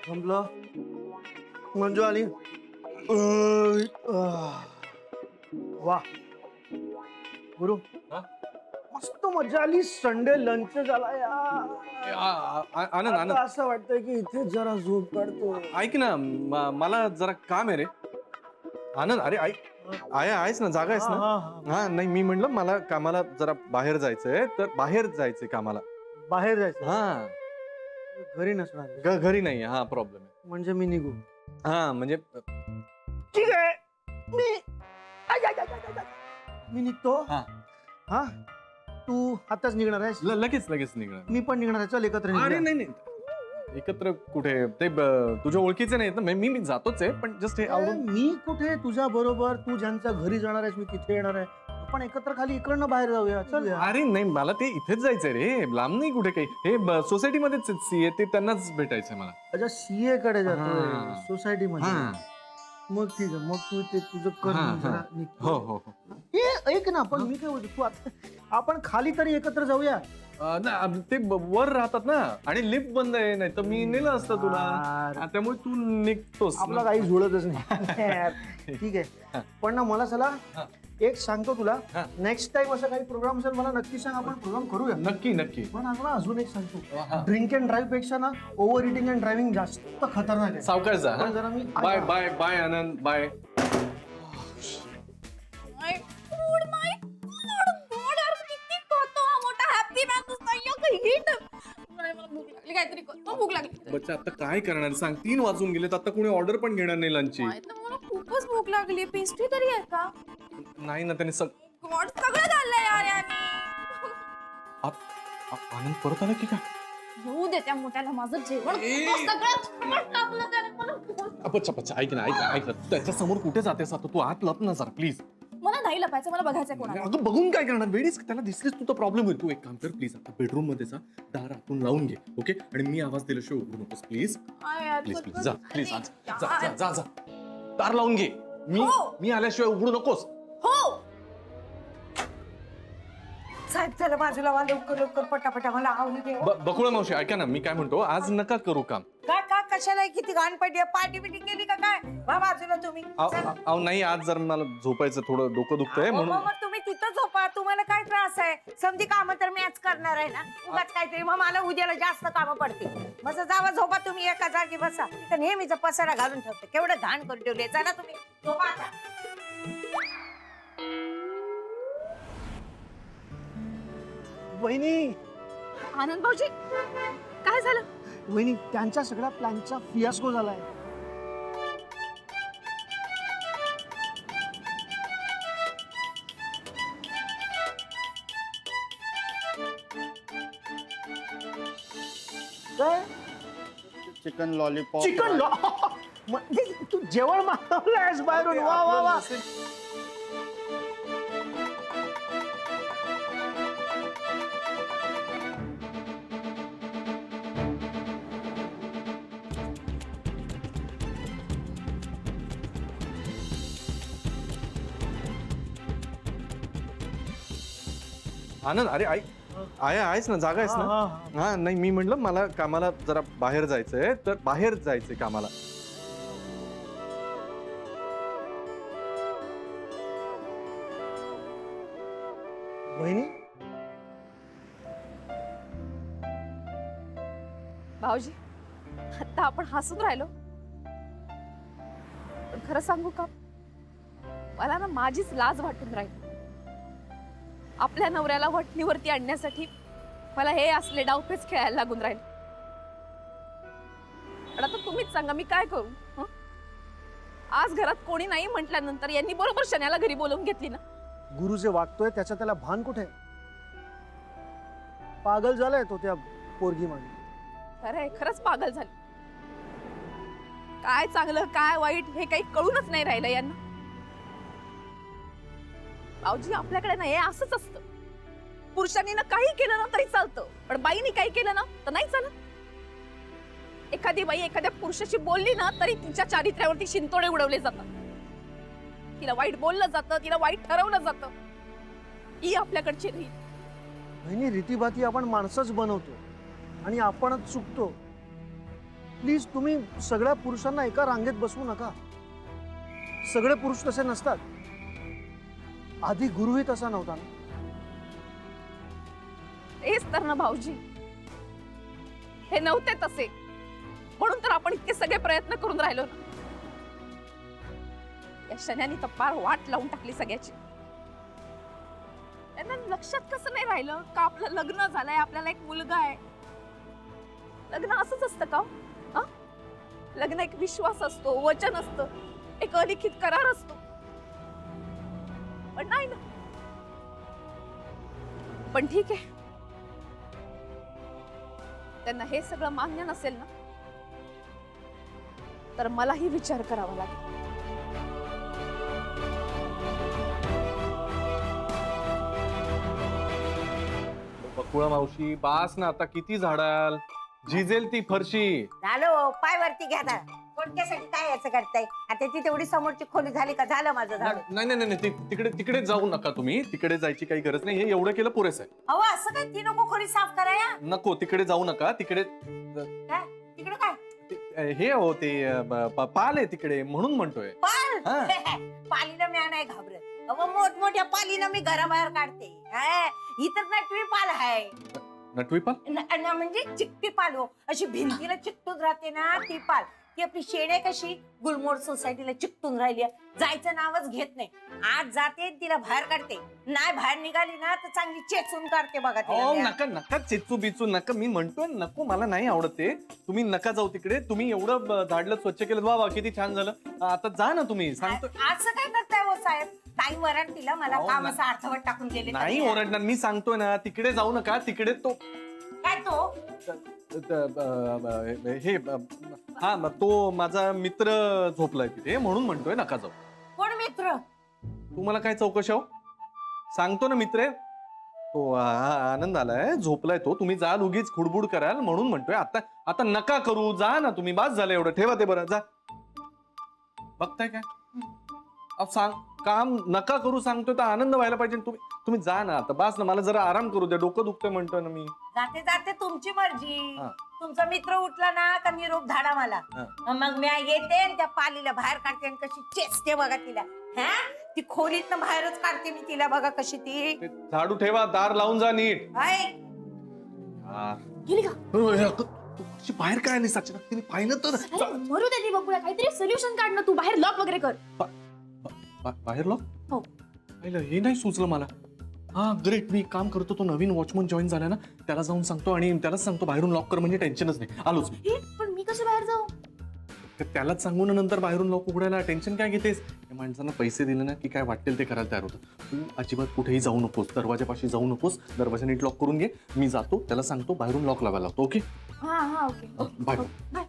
संपलं. मंजू आली. वा गुरु, मस्त मजा आली. संडे लंच झाला यार. आनंद आनंद असं वाटतंय की इथे जरा झोप काढतो. ऐक ना, मला जरा काम आहे रे. आनंद, अरे ऐक, आहेस ना, जागा आहेस ना? हा नाही, मी म्हणलं मला कामाला जरा बाहेर जायचंय, तर बाहेर जायचंय कामाला. बाहेर जायचं? हा, घरी नसणार? घरी नाही. हा प्रॉब्लेम आहे. म्हणजे मी निघू? हा म्हणजे ठीक आहे, मी निघतो. हा. हा, तू आताच निघणार आहेस? लगेच निघणार. मी पण निघणार आहे. चल एकत्र निघूया. अरे नाही, एकत्र कुठे? ते तुझ्या ओळखीचे नाहीत ना. मी जातोच आहे, पण जस्ट हे आवडून. मी कुठे तुझ्या बरोबर? तू ज्यांच्या घरी जाणार आहेस मी तिथे येणार आहे. आपण एकत्र खाली इकडनं बाहेर जाऊया. चल. अरे नाही, मला ते इथेच जायचंय रे, लांब नाही कुठे काही. हे सोसायटी मध्येच सीए, ते त्यांनाच भेटायचंय मला. अच्छा, सीए कडे जातोय हा. सोसायटी मध्ये? मग ठीक आहे, मग तू ते तुझं कर. जरा निघ. हो. हे ऐक ना, पण मी काय बोलतो, तू आता आपण खाली तरी एकत्र जाऊया. ते वर राहतात ना, आणि लिफ्ट बंद आहे. नाही तर मी नेलं असतं तुला. त्यामुळे तू निघतोस. आपला काही जुळतच नाही. ठीक आहे, पण ना मला चला एक सांगतो तुला, नेक्स्ट टाइम असं काही प्रोग्राम असेल मला नक्की सांग, आपण प्रोग्राम करूया. नक्की. पण मला अजून एक सांगतो, ड्रिंक अँड ड्राईव्ह पेक्षा ना ओव्हर इटिंग अँड ड्रायव्हिंग जास्त खतरनाक आहे. सावकाश जा. पण जरा मी बाय आनंद, बाय. बच्चा आता काय करणार सांग? 3 वाजून गेलेत, आता कोणी ऑर्डर पण घेणार नाही लंचची. मला खूपच भूक लागली. पेस्ट्री तरी आहे का? नाही ना, त्याने गॉड, सगळं झालंय यार याने. आनंद परत आला की काय? येऊ दे त्या मोठ्याला माझं जेवण. सगळं टाकलं त्याने मला. बच्चा ऐक ना. त्याच्या समोर कुठे जातेस आता? तू आत लप ना जरा प्लीज. मला नाही लपायचं, मला बघायचंय कोणाला. अगं बघून काय करणार? वेळीच त्याला दिसलीस तू तर प्रॉब्लेम होईल. तू एक काम कर प्लीज, आता बेडरूम मध्ये जा, दार आतून लावून घे. ओके? आणि मी आवाज दिल्याशिवाय उघडू नकोस प्लीज. प्लीज जा, प्लीज जा. दार लावून घे. मी आल्याशिवाय उघडू नकोस. हो. साहेब चला बाजूला वा, लवकर पटापटा, मला आवडू दे. बकुळा मावशी ऐका ना, मी काय म्हणतो, आज नका करू काम. का कशाला? किती घाण पडली, पार्टी बिटी केली का काय? वा बाजूला तुम्ही. अहो नाही, आज जर मला झोपायचं, थोडं डोकं दुखतंय म्हणून. मग तुम्ही तिथं झोपा, तुम्हाला काय त्रास आहे? समजी कामं तर मी आज करणार आहे ना, उगाच काहीतरी. मग मला उद्याला जास्त कामं पडतील. मग जावा झोपा तुम्ही, एका जागी बसा. तिथं नेहमीचा पसारा घालून ठेवते, केवढं घाण करून ठेवले. चला तुम्ही झोपा आता. वहिनी. आनंद भाऊजी, काय झालं? वहिनी, त्यांच्या सगळ्या प्लॅनचा फियास्को झालाय. काय? Chicken lollipop. चिकन म्हणजे तू जेवण मागवलंयस बाहेरून? वा. आनंद, अरे ऐक, आहेस ना, जागा आहेस ना? हा नाही, मी म्हणलं मला कामाला जरा बाहेर जायचंय, तर बाहेर जायचंय कामाला. वहिनी. भाऊजी, आता आपण हसून राहिलो, पण खरं सांगू का, मला ना माझीच लाज वाटून राहिली. आपल्या नवऱ्याला वठणीवरती आणण्यासाठी मला हे असले डावपेच खेळायला लागून राहिले. पण आता तुम्हीच सांगा, मी काय करू? हं? आज घरात कोणी नाही म्हटल्यानंतर यांनी बरोबर शन्याला घरी बोलवून घेतली ना. गुरु जे वागतोय त्याचा त्याला भान कुठे? पागल झालाय तो त्या पोरगी मागे. खरंय, खरंच पागल झाली. काय चांगलं काय वाईट हे काही कळूनच नाही राहिलं यांना. भाऊजी, आपल्याकडे ना हे असंच असतं. पुरुषांनी ना काही केलं ना तरी चालतं, पण बाईनी काही केलं ना तर नाही चालत. एखादी बाई एखाद्या पुरुषाशी बोलली ना तरी तिच्या चारित्र्यावरती शिंतोडे उडवले जातात. तिला वाईट बोललं जातं, तिला वाईट ठरवलं जातं. ही आपल्याकडची रीत. बहिणी रीतीभाती आपण माणसंच बनवतो आणि आपणच चुकतो. प्लीज तुम्ही सगळ्या पुरुषांना एका रांगेत बसवू नका. सगळे पुरुष तसे नसतात. आधी गुरुही तसा नव्हता ना. तेच तर ना भाऊजी, हे नव्हते तसे, म्हणून तर आपण इतके सगळे प्रयत्न करून राहिलो ना. या शन्यानी तर पार वाट लावून टाकली सगळ्याची. त्यांना लक्षात कसं नाही राहिलं का आपलं लग्न झालंय, आपल्याला एक मुलगा आहे. लग्न असंच असतं का? लग्न एक विश्वास असतो, वचन असतं, एक अलिखित करार असतो. पण नाही ना. पण ठीक आहे, त्यांना हे सगळं मान्य नसेल ना, तर मलाही विचार करावा लागेल. बकुळा मावशी बास ना, आता किती झाडाल, झिजेल ती फरशी. झालं पाय वरती घ्या ना. कोणत्यासाठी काय याचं करताय? आता ती तेवढी समोरची खोली झाली का? झालं माझं झालं. नाही नाही नाही, तिकडे तिकडे जाऊ नका तुम्ही. तिकडे जायची काही गरज नाही. हे एवढं केलं पुरेसं आहे. अहो असं काय? ती नको खोली साफ कराया? नको, तिकडे जाऊ नका. तिकडे काय तिकडे काय हे हो ते पाल आहे तिकडे, म्हणून म्हणतोय. पाल? हा. पालीला मी नाही घाबरत. अहो मोठमोठ्या पालीनं मी घराबाहेर काढते. ही तर नटवी पाल आहे. नटवी पाल? म्हणजे चिकटी पाल हो, अशी भिंतीला चिकटून राहते ना ती पाल. ती आपली शेड आहे कशी गुलमोड सोसायटीला चिकटून राहिली, जायचं नावच घेत नाही. आज जाते तिला बाहेर काढते, नाही बाहेर निघाली ना तर चांगली चेचून काढते बघा हो तिला. नका नका, चेचू बिचू नका. मी म्हणतोय नको, मला नाही आवडत ते. तुम्ही नका जाऊ तिकडे. तुम्ही एवढं झाडलं स्वच्छ केलं, वा किती छान झालं. आता जा ना तुम्ही, सांगतो. असं काय करताय हो साहेब? ताई वरण तिला मला अहो, काम असं अर्धवट टाकून गेले. नाही ओरडणार, मी सांगतोय ना, तिकडे जाऊ नका. तिकडे तो काय तो? हे हा तो माझा मित्र झोपलाय तिथे, म्हणून म्हणतोय नका जाऊ. कोण मित्र? तुम्हाला काय चौकशी हो? सांगतो ना, मित्र आहे तो. आनंद आलाय, झोपलाय तो. तुम्ही जाल उगीच खुडबुड कराल, म्हणून म्हणतोय आता आता नका करू. जा ना तुम्ही, बास झालं एवढं. ठेवा ते बरं, जा. बघताय काय? सांग, काम नका करू सांगतोय तर आनंद व्हायला पाहिजे. तुम्ही जा ना आता, बास ना. मला जरा आराम करू द्या, डोकं दुखतंय म्हणतोय ना मी. जाते जाते तुमची मर्जी. हा. तुमचा मित्र उठला ना का निरोप धाडा मला. मग मी येते आणि त्या पालीला बाहेर काढते आणि कशी चेचते बघा तिला. हा, ती खोलीत बाहेरच काढते मी तिला, बघा कशी ती. ते झाडू ठेवा, दार लावून जा नीट. हाय. गेली का? तू बाहेर काय आली साक्षी? तिने पाहिलं तर. मरू दे ती बकुळा, काहीतरी सोल्युशन काढ ना. तू बाहेर लॉक वगैरे कर. बाहेर लॉक? हो. पाहिलं, हे नाही सुचलं मला. हा ग्रेट, मी काम करतो. तो नवीन वॉचमन जॉईन झाला ना, त्याला जाऊन सांगतो आणि त्यालाच सांगतो बाहेरून लॉक कर, म्हणजे टेन्शनच नाही. आलोच मी. पण मी कसं बाहेर जाऊ? त्यालाच सांगू ना नंतर बाहेरून लॉक उघडायला. टेन्शन काय घेतेस? या माणसांना पैसे दिले ना की काय वाटेल ते करायला तयार होतं. तू अजिबात कुठेही जाऊ नकोस, दरवाजापाशी जाऊ नकोस. दरवाजा नीट लॉक करून घे. मी जातो, त्याला सांगतो बाहेरून लॉक लावायला लावतो. ओके हा हा ओके बाय. बाय.